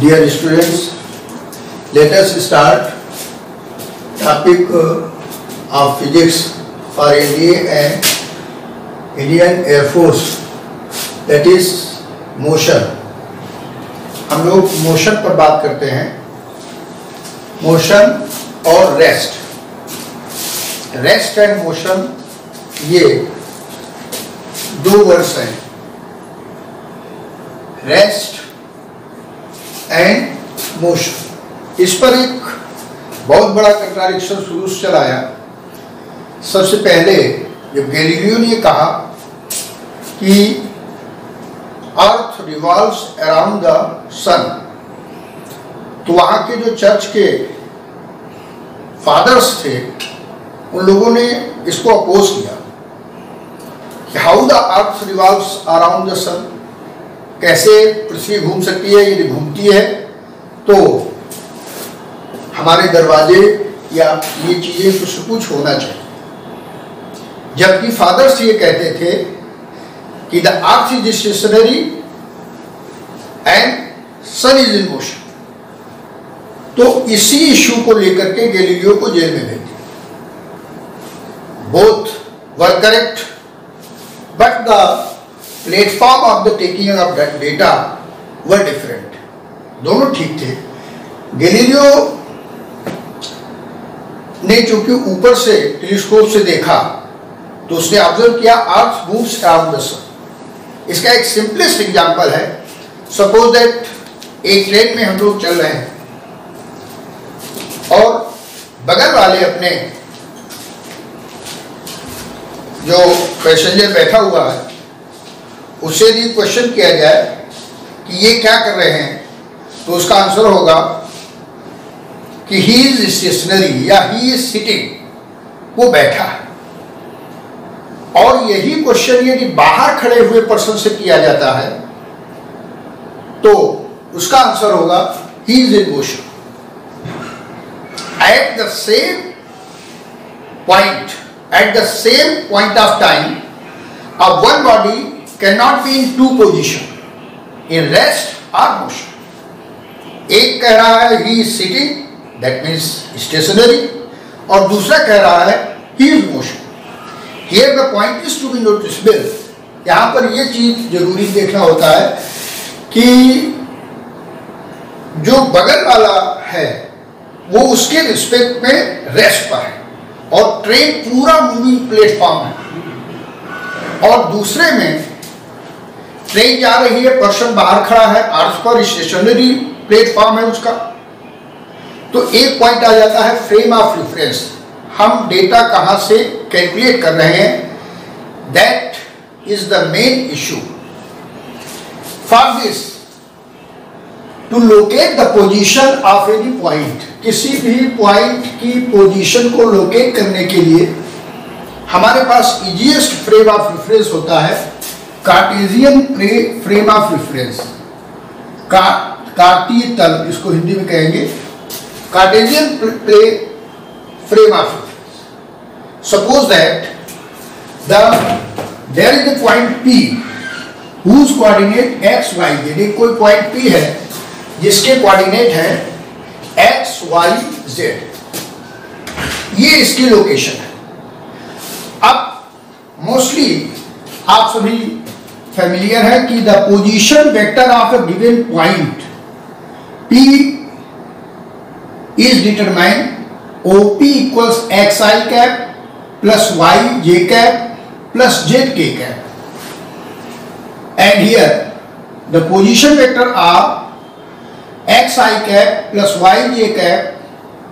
Dear students, let us start topic of physics for India and Indian Air Force, that is motion. हम लोग motion पर बात करते हैं, मोशन और रेस्ट. रेस्ट एंड मोशन ये दो वर्ड्स हैं. रेस्ट एंड मोशन, इस पर एक बहुत बड़ा कंट्राडिक्शन शुरू से चला आया. सबसे पहले जब गैलीलियो ने कहा कि अर्थ रिवॉल्व्स अराउंड द सन, तो वहां के जो चर्च के फादर्स थे उन लोगों ने इसको अपोज किया कि how the earth revolves around the sun, कैसे पृथ्वी घूम सकती है. यदि घूमती है तो हमारे दरवाजे या ये चीजें कुछ कुछ होना चाहिए. जबकि फादर्स ये कहते थे कि the earth is stationary and sun is in motion. तो इसी इश्यू को लेकर के गैलीलियो को जेल में भेज दिया. Both were correct, but the platform of the taking of that data were different. दोनों ठीक थे. गैलीलियो ने चूंकि ऊपर से टेलीस्कोप से देखा तो उसने ऑब्जर्व किया अर्थ मूव्स अराउंड द सन. इसका एक सिंपलेस्ट एग्जांपल है, सपोज दैट एक ट्रेन में हम लोग चल रहे हैं और बगल वाले अपने जो पैसेंजर बैठा हुआ है उससे यदि क्वेश्चन किया जाए कि ये क्या कर रहे हैं, तो उसका आंसर होगा कि ही इज स्टेशनरी या ही इज सिटिंग, वो बैठा है. और यही क्वेश्चन यदि बाहर खड़े हुए पर्सन से किया जाता है तो उसका आंसर होगा he is in motion. At the same point, at the same point of time, one body cannot be in two position, in rest or motion. एक कह रहा है he is sitting, that means stationary, और दूसरा कह रहा है he is motion. Here the point is to be noticeable. यहाँ पर ये चीज जरूरी देखना होता है कि जो बगल वाला है वो उसके रिस्पेक्ट में रेस्ट पर है और ट्रेन पूरा मूविंग प्लेटफॉर्म है, और दूसरे में ट्रेन जा रही है, पर्सन बाहर खड़ा है, अर्थ पर स्टेशनरी प्लेटफॉर्म है उसका. तो एक पॉइंट आ जाता है फ्रेम ऑफ रेफरेंस. हम डेटा कहां से कैलकुलेट कर रहे हैं, that is the main issue. For this to locate the position of any point, किसी भी पॉइंट की पोजीशन को लोकेट करने के लिए हमारे पास इजीएस्ट फ्रेम ऑफ रेफरेंस होता है कार्टेशियन फ्रेम ऑफ रेफरेंस. कार्तीय तल इसको हिंदी में कहेंगे, Cartesian frame of reference. Suppose that there is the point P whose coordinate x y z. कोई पॉइंट P है जिसके कोऑर्डिनेट है x y z, ये इसकी लोकेशन है. अब मोस्टली आप सभी फैमिलियर है कि the position vector of a given point P is determined OP equals xi cap plus yj cap plus zk cap. And here the position vector of xi cap plus yj cap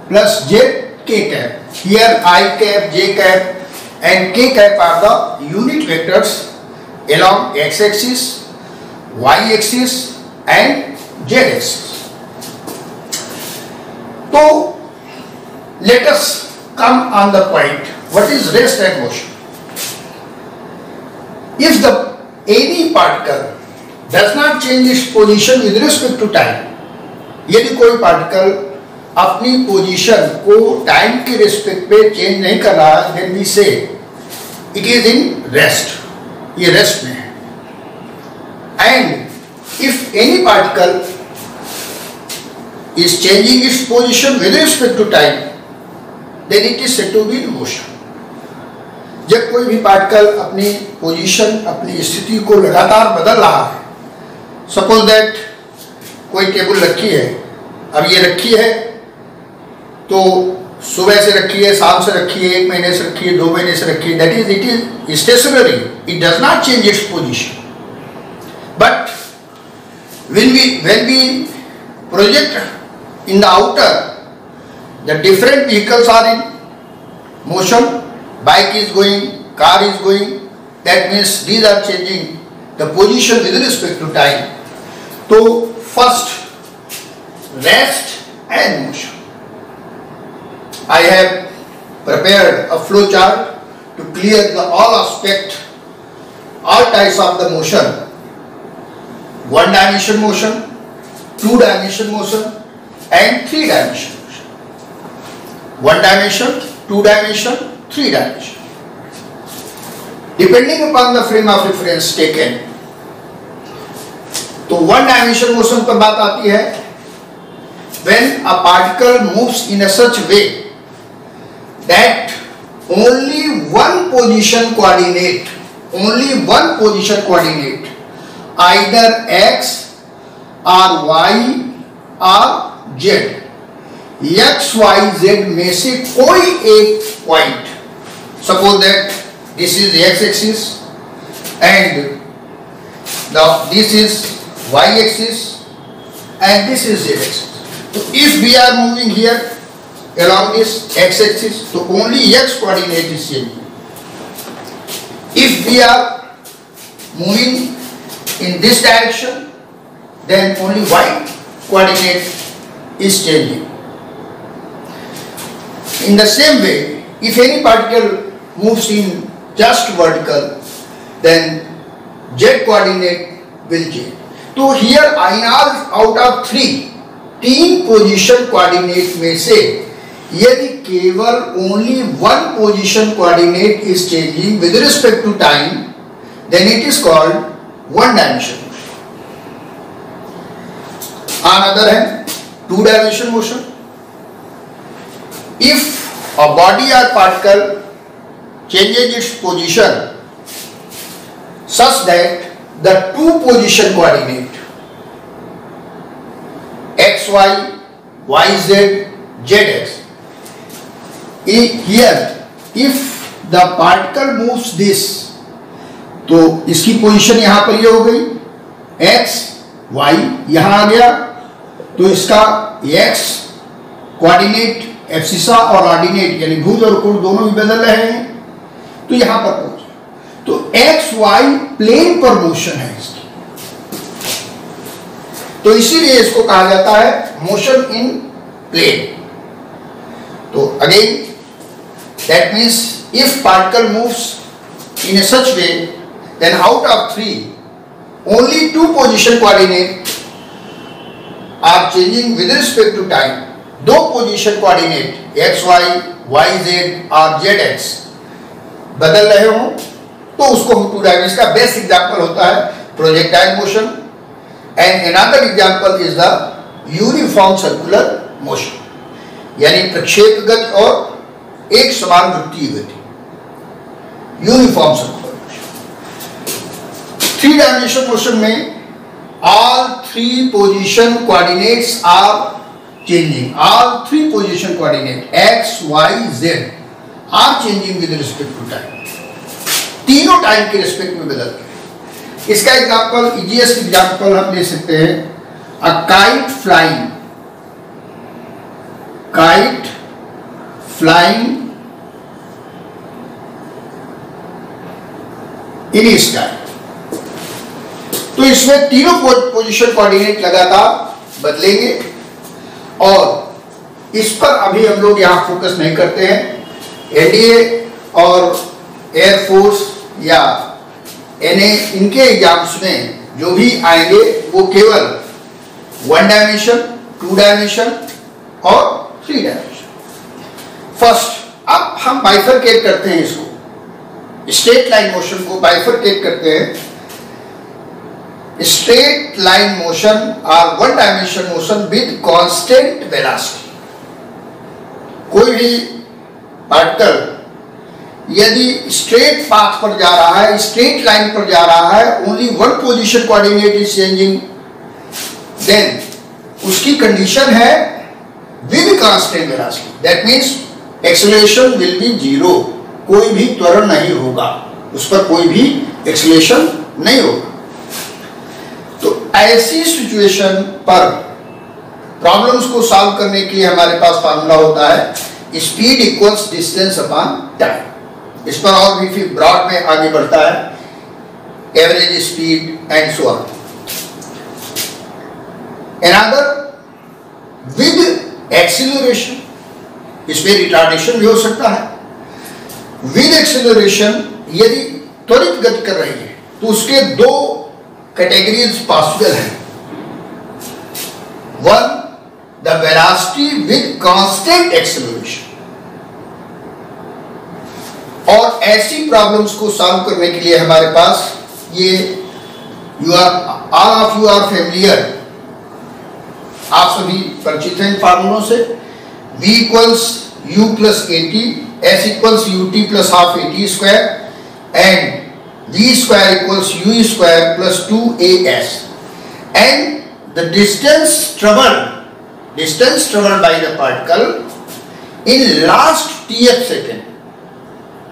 plus zk cap. Here I cap, j cap and k cap are the unit vectors along x-axis, y-axis and z-axis. So let us come on the point, what is rest and motion? If the any particle does not change its position with respect to time, यदि कोई particle अपनी position को time के respect पे change नहीं कर रहा है, देन वी से इट इज इन रेस्ट, ये रेस्ट में है. And if any particle is changing its position with respect to time, then it is said to be in motion. जब कोई भी पार्टिकल अपनी पोजीशन, अपनी स्थिति को लगातार बदल रहा है, सपोज दैट कोई टेबल रखी है, अब ये रखी है तो सुबह से रखी है, शाम से रखी है, 1 महीने से रखी है, 2 महीने से रखी है, that is it is stationary, it does not change its position. But when we project in the outer, the different vehicles are in motion, bike is going, car is going, that means these are changing the position with respect to time. So first, rest and motion. I have prepared a flow chart to clear the all aspect, all types of the motion. 1 dimension motion, 2 dimension motion and 3 dimension motion. 1 dimension, 2 dimension, 3 dimension. Depending upon the frame of reference taken, तो 1 dimension motion पर बात आती है when a particle moves in a such way that only one position coordinate, either x or y or z, x y z में से कोई एक point, suppose that this is x axis and this is y axis and this is z axis. So if we are moving here along this x axis, so only x coordinate is changing. If we are moving in this direction, then only y coordinate is changing. In the same way, if any particle moves in just vertical, then z coordinate will change. तो here out of 3 position coordinate में से यदि केवल only 1 position coordinate is changing with respect to time, then it is called 1 dimension motion. Another hand, 2 dimension motion. If a body or particle changes its position such that the 2 position coordinate x y, y z, z x, here if the particle moves this, तो इसकी position यहां पर ये हो गई, x y यहां आ गया, तो इसका x कोऑर्डिनेट एब्सिसा और ऑर्डिनेट यानी भुज और कोण दोनों भी बदल रहे हैं, तो यहां पर पहुंचे, तो एक्स वाई प्लेन पर मोशन है इसकी, तो इसीलिए इसको कहा जाता है मोशन इन प्लेन. तो again that means if particle moves in A such way, then out of 3 only 2 position coordinate are changing with respect to time. 2 position coordinate x y, y z और z x बदल रहे हो, तो उसको हम 2 dimension का best example होता है projectile motion, and another example is the uniform circular motion, यानी प्रक्षेप गति और एक समान वृत्तीय गति, यूनिफॉर्म सर्कुलर. 3 dimension motion में all 3 position coordinates are changing. All 3 position coordinate x, y, z are changing with respect to time. तीनों टाइम के रिस्पेक्ट में बदलते हैं. इसका एग्जाम्पल, इजीएस्ट एग्जाम्पल हम ले सकते हैं, a kite flying in sky. तो इसमें तीनों पोजीशन कोऑर्डिनेट लगातार बदलेंगे, और इस पर अभी हम लोग यहां फोकस नहीं करते हैं. एनडीए और एयरफोर्स या एनए इनके एग्जाम्स में जो भी आएंगे वो केवल 1 डायमेंशन, 2 डायमेंशन और 3 डायमेंशन. फर्स्ट, अब हम बाइफरकेट करते हैं इसको, स्ट्रेट लाइन मोशन को बाइफरकेट करते हैं straight line motion or one dimension motion with constant velocity. कोई भी पार्टिकल यदि स्ट्रेट पाथ पर जा रहा है, स्ट्रेट लाइन पर जा रहा है, only one position coordinate is changing, then उसकी कंडीशन है with constant velocity, that means acceleration will be zero, कोई भी त्वरण नहीं होगा, उस पर कोई भी एक्सेलरेशन नहीं होगा। तो ऐसी सिचुएशन पर प्रॉब्लम्स को सॉल्व करने के लिए हमारे पास फार्मूला होता है speed equals distance upon time. इस पर और भी फिर ब्रॉड में आगे बढ़ता है average speed and so on. Another with acceleration, इसमें रिटार्डेशन भी हो सकता है। विद एक्सीलरेशन यदि त्वरित गति कर रही है तो उसके दो कैटेगरीज पॉसिबल हैं। One, the velocity with constant acceleration, और ऐसी प्रॉब्लम्स को सॉल्व करने के लिए हमारे पास ये all of you are familiar, आप सभी परिचित हैं इन फार्मूलों से। v equals u plus at, s equals ut plus half at square and v square equals u square plus 2as, and the distance travelled by the particle in last tth second,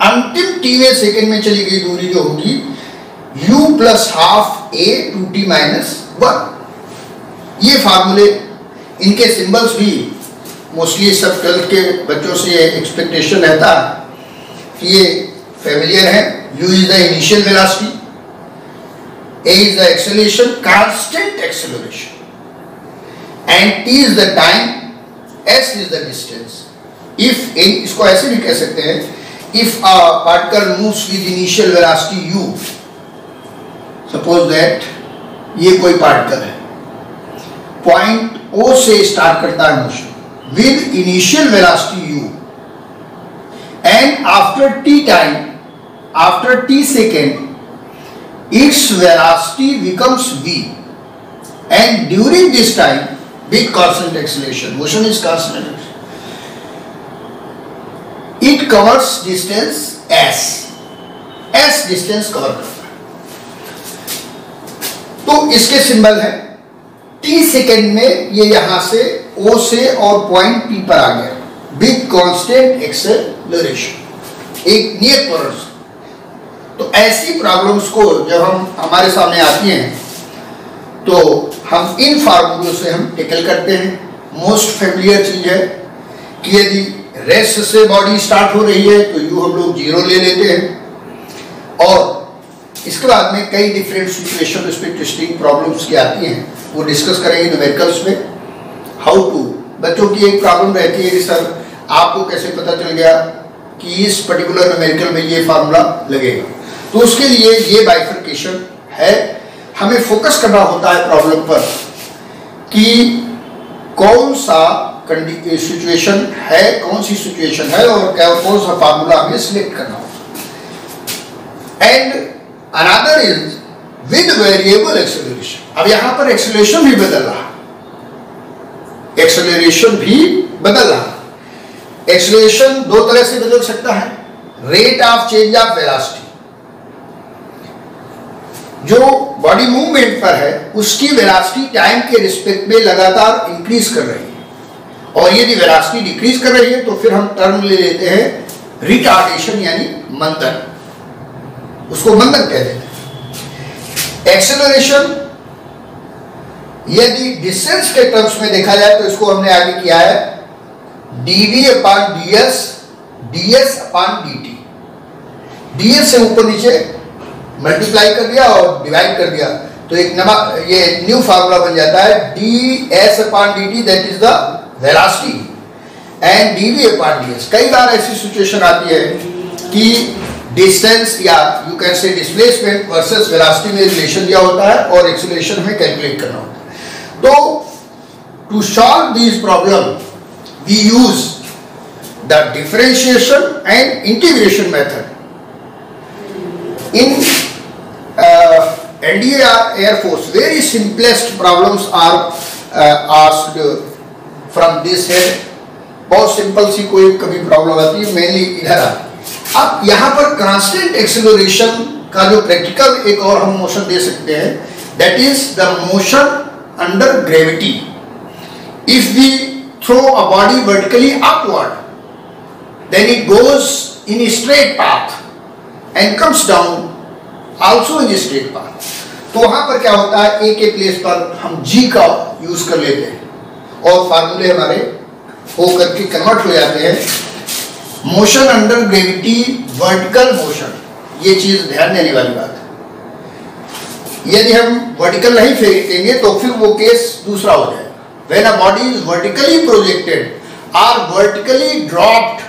अंतिम tवें second में चली गई दूरी जो होगी u plus half a 2t minus 1। ये फार्मूले, इनके सिंबल्स भी मोस्टली सब 12th के बच्चों से एक्सपेक्टेशन रहता कि ये फेमिलियर है। u is the initial velocity, a is the acceleration, constant acceleration, and t is the time, s is the distance. If इसको ऐसे भी कह सकते हैं, if a particle moves with initial velocity u, suppose that ये कोई particle है, point O से स्टार्ट करता है motion with initial velocity u, and after t time, after t second, its velocity becomes v, and during this time with constant acceleration, motion is constant, it covers distance s distance cover करता है। तो इसके symbol है t second में ये यहां से O से और पॉइंट P पर आ गया विद कांस्टेंट एक्सेलरेशन, एक नियत त्वरण से। तो ऐसी प्रॉब्लम्स को जब हमारे सामने आती हैं तो हम इन फार्मूलों से हम टेकल करते हैं। मोस्ट फेमिलियर चीज है कि यदि रेस्ट से बॉडी स्टार्ट हो रही है तो यू हम लोग जीरो ले लेते हैं, और इसके बाद में कई डिफरेंट सिचुएशन इस पर टेस्टिंग प्रॉब्लम्स की आती हैं, वो डिस्कस करेंगे न्यूमेरिकल्स में। हाउ टू, बच्चों की एक प्रॉब्लम रहती है कि सर आपको कैसे पता चल गया कि इस पर्टिकुलर न्यूमेरिकल में ये फार्मूला लगेगा। तो उसके लिए ये बाइफर्केशन है, हमें फोकस करना होता है प्रॉब्लम पर कि कौन सा सिचुएशन है, कौन सी सिचुएशन है और कौन सा फार्मूला हमें सिलेक्ट करना होगा। And another is with variable acceleration. अब यहां पर एक्सेलरेशन भी बदल रहा, एक्सेलरेशन भी बदल रहा। एक्सेलरेशन दो तरह से बदल सकता है, rate of change of velocity, जो बॉडी मूवमेंट पर है उसकी वेलोसिटी टाइम के रिस्पेक्ट में लगातार इंक्रीज कर रही है, और यदि वेलोसिटी डिक्रीज कर रही है तो फिर हम टर्म ले लेते हैं रिटार्डेशन यानी मंदन, उसको मंदन कह देते हैं। एक्सेलरेशन यदि डिस्टेंस के टर्म्स में देखा जाए तो इसको हमने आगे किया है dv upon ds, ds upon dt। ds से ऊपर नीचे मल्टीप्लाई कर दिया और डिवाइड कर दिया तो एक नवा ये न्यू फार्मूला बन जाता है ds upon dt, that is the velocity, and dv upon ds। कई बार ऐसी सिचुएशन आती है कि डिस्टेंस या you can say displacement versus velocity में रिलेशन दिया होता है और एक्सेलरेशन हमें कैलकुलेट करना होता है। तो to solve this problem we use the differentiation and integration method in LDA Air Force, very simplest problems are asked from this head. बहुत सिंपल सी कोई कभी प्रॉब्लम आती है, मेनली इधर आती है। अब यहाँ पर कांस्टेंट एक्सेलरेशन का जो प्रैक्टिकल एक और हम मोशन दे सकते हैं, that is the motion under gravity. If we throw a body vertically upward, then it goes in straight path and comes down also in straight path. तो वहां पर क्या होता है, ए के प्लेस पर हम जी का यूज कर लेते हैं और फार्मूले हमारे हो करके कन्वर्ट हो जाते हैं। Motion under gravity, vertical motion, ये चीज ध्यान देने वाली बात है। यदि हम वर्टिकल नहीं फेंकेंगे तो फिर वो केस दूसरा हो जाएगा। When a body is vertically projected और vertically dropped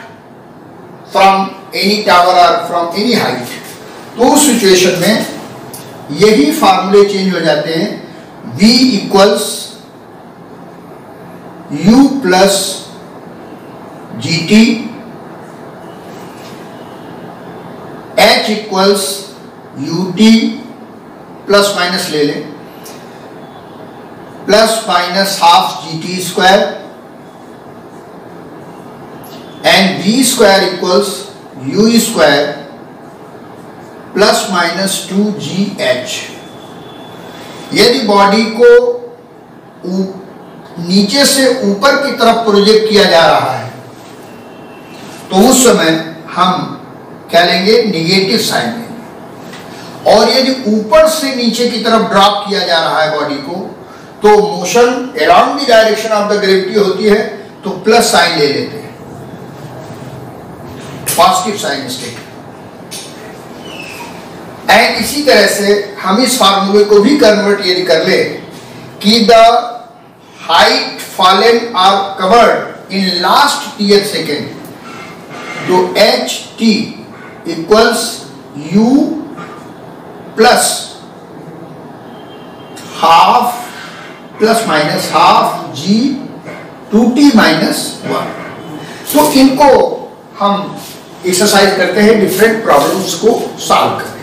from any tower और फ्रॉम एनी हाइट, तो उस सिचुएशन में यही फार्मूले चेंज हो जाते हैं। V equals U plus GT, H equals UT plus minus ले लें, plus minus half GT square, and V square equals U square plus minus 2GH। यदि बॉडी को नीचे से ऊपर की तरफ प्रोजेक्ट किया जा रहा है तो उस समय हम क्या लेंगे, निगेटिव साइन लेंगे। और यदि ऊपर से नीचे की तरफ ड्रॉप किया जा रहा है बॉडी को, तो motion around the direction of the gravity होती है, तो प्लस साइन ले लेते हैं, पॉजिटिव साइन स्टेट। एंड इसी तरह से हम इस फार्मूले को भी कन्वर्ट यदि कर ले कि the height fallen or covered in last टीयर सेकेंड, तो H T equals u plus half plus minus half g 2t minus 1। तो इनको हम एक्सरसाइज करते हैं डिफरेंट प्रॉब्लम्स को सॉल्व करने।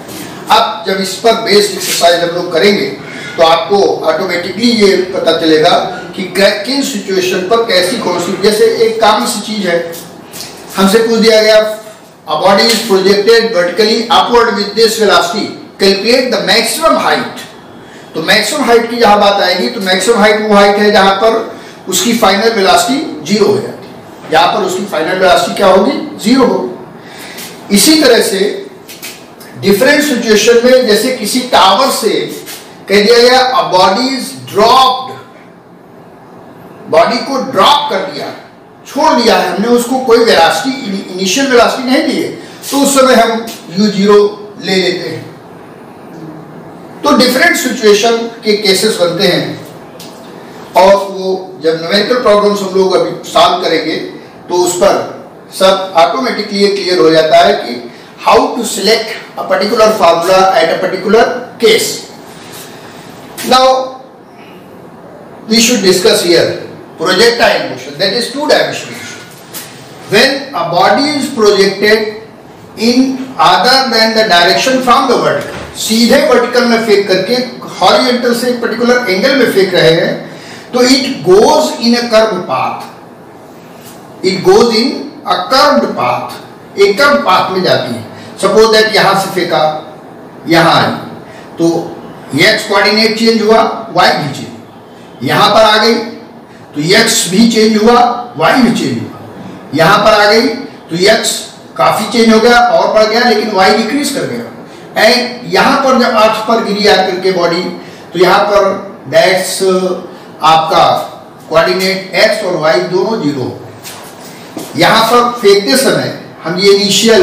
अब जब इस पर बेस्ड एक्सरसाइज हम लोग करेंगे तो आपको ऑटोमेटिकली ये पता चलेगा कि किन सिचुएशन पर कैसी कौन सी, जैसे एक कॉमन सी चीज है, हमसे पूछ दिया गया अ body is projected vertically upward with this velocity, calculate the maximum height. तो मैक्सिमम हाइट की जहां बात आएगी तो मैक्सिमम हाइट वो हाइट है जहां पर उसकी फाइनल वेलोसिटी जीरो हो जाती है, जहां पर उसकी फाइनल वेलोसिटी क्या होगी, जीरो होगी। इसी तरह से डिफरेंट सिचुएशन में, जैसे किसी टावर से कह दिया गया अ बॉडी इज ड्रॉप्ड, बॉडी को ड्रॉप कर दिया, छोड़ दिया है हमने उसको, कोई वेलोसिटी इनिशियल वेलोसिटी नहीं दी है, तो उस समय हम u0 ले लेते हैं। तो डिफरेंट सिचुएशन के केसेस बनते हैं और वो जब न्यूमेरिकल प्रॉब्लम्स हम लोग अभी सॉल्व करेंगे तो उस पर सब ऑटोमेटिकली ये क्लियर हो जाता है कि how to select a particular formula at a particular case. Now we should discuss here projectile motion, that is two dimensional motion. When a body is projected in other than the direction from the vertical, सीधे vertical में फेंक करके horizontal से एक particular angle में फेंक रहे हैं, तो it goes in a curved path, it goes in a curved path, एक कर्व्ड पाथ में जाती है। सपोज दैट यहां से फेंका, यहां आई, तो x कोऑर्डिनेट चेंज हुआ, y भी चेंज, यहां पर आ गई तो x भी चेंज हुआ, y भी चेंज हुआ, यहां पर आ गई तो x काफी चेंज हो गया और बढ़ गया, लेकिन y डिक्रीज कर गया। एंड यहां पर जब अर्थ पर गिरी आकर के बॉडी, तो यहां पर दैट्स आपका कोऑर्डिनेट x और y दोनों जीरो। यहां पर फेंकते समय हम ये इनिशियल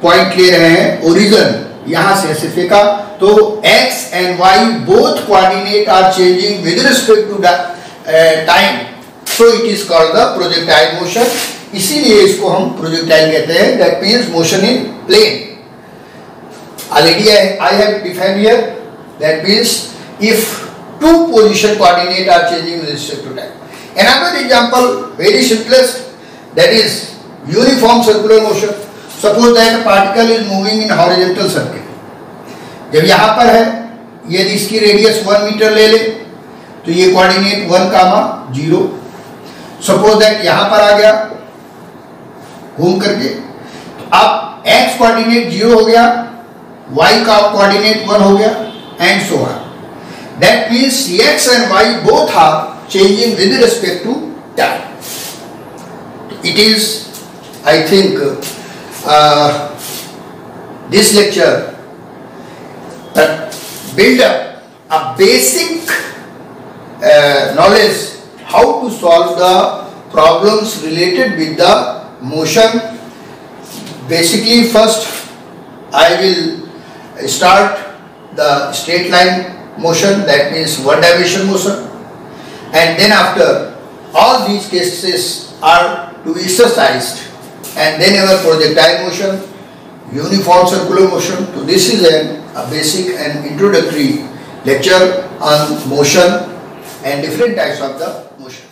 पॉइंट ले रहे हैं, ओरिजिन, यहां से ऐसे फेंका तो x and y both coordinate are changing with respect to time, so it is called the projectile motion. इसीलिए इसको हम प्रोजेक्टाइल कहते हैं, that means motion in plane. Already I have defined here, that means if two position coordinate are changing with respect to time. Another example, very simplest, that is uniform circular motion. Suppose that a particle is moving in horizontal circle. जब यहाँ पर है यदि इसकी radius 1 metre ले ले तो ये कोऑर्डिनेट 1, 0। सपोज दैट यहां पर आ गया घूम करके, अब x कोऑर्डिनेट 0 हो गया, y का कोऑर्डिनेट 1 हो गया, and so on. That means x and y both are changing with respect to time. It is, I think, this lecture build up a basic knowledge how to solve the problems related with the motion. Basically, first I will start the straight line motion, that means one dimension motion, and then after all these cases are to be exercised, and then our projectile motion, uniform circular motion. So this is a basic and introductory lecture on motion and different types of the motion.